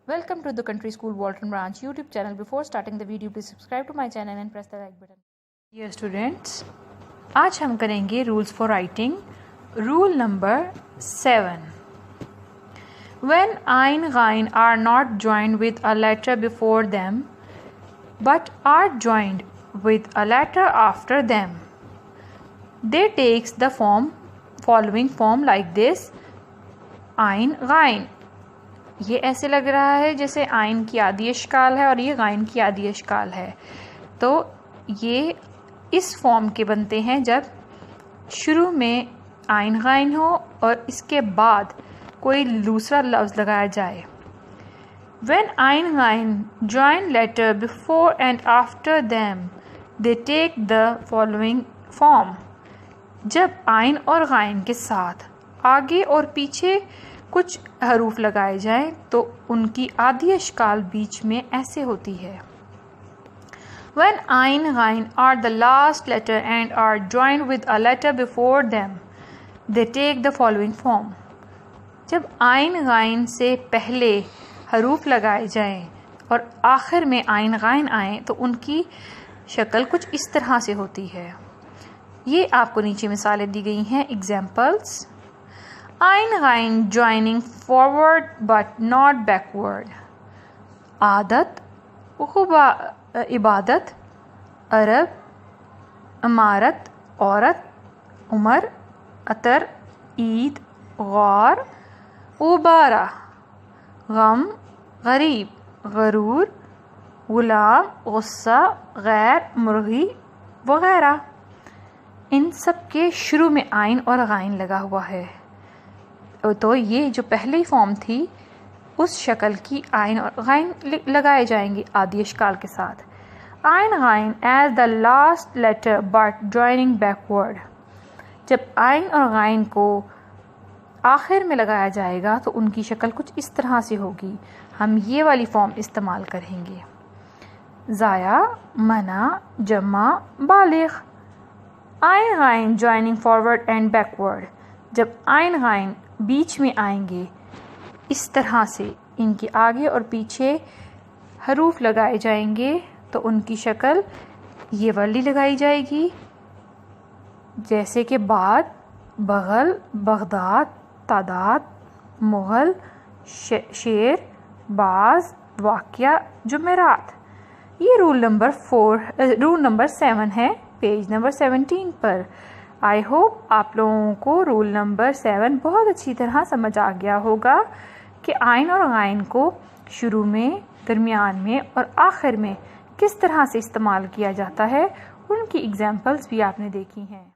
Welcome to the Country School Walton Branch YouTube channel. Before starting the video, please subscribe to my channel and press the like button. Dear students, आज हम करेंगे rules for writing. Rule number 7. When ayn ghain are not joined with a letter before them, but are joined with a letter after them, they takes the following form like this. आइन again. ये ऐसे लग रहा है जैसे आइन की आधी अशकाल है और ये गाइन की आधी अशकाल है. तो ये इस फॉर्म के बनते हैं जब शुरू में आइन गाइन हो और इसके बाद कोई दूसरा लफ्ज़ लगाया जाए. When ayn ghain join letter before and after them, they take the following form. जब आइन और गाइन के साथ आगे और पीछे कुछ हरूफ लगाए जाएं तो उनकी आधी अशकाल बीच में ऐसे होती है. When ayn ghain are the last letter and are joined with a letter before them, they take the following form. जब आइन गाइन से पहले हरूफ लगाए जाएं और आखिर में आइन गाइन आए तो उनकी शक्ल कुछ इस तरह से होती है. ये आपको नीचे मिसालें दी गई हैं. एग्जाम्पल्स: आइन again joining forward but not backward. आदत, इबादत, अरब, इमारत, औरत, उमर, अतर, ईद, गौर, उबारा, गम, गरीब, गरूर, गुलाम, गुस्सा, गैर, मुर्गी वगैरह. इन सब के शुरू में आइन और गाइन लगा हुआ है. तो ये जो पहली फॉर्म थी उस शक्ल की आइन और गाइन लगाए जाएंगे आधी अशकाल के साथ. आइन गाइन as the last letter but joining backward. जब आइन और गाइन को आखिर में लगाया जाएगा तो उनकी शक्ल कुछ इस तरह से होगी. हम ये वाली फॉर्म इस्तेमाल करेंगे. ज़ाया, मना, जमा, बालिग. आइन again joining forward and backward. जब आइन गाइन बीच में आएंगे इस तरह से इनके आगे और पीछे हरूफ लगाए जाएंगे तो उनकी शक्ल ये वाली लगाई जाएगी, जैसे कि बाद, बगल, बगदाद, तादाद, मुगल, शेर, बाज, वाक़या, जुमेरात. ये रूल नंबर 7 है पेज नंबर 17 पर. आई होप आप लोगों को रूल नंबर 7 बहुत अच्छी तरह समझ आ गया होगा कि आइन और गाइन को शुरू में, दरमियान में और आखिर में किस तरह से इस्तेमाल किया जाता है. उनकी एग्जाम्पल्स भी आपने देखी हैं.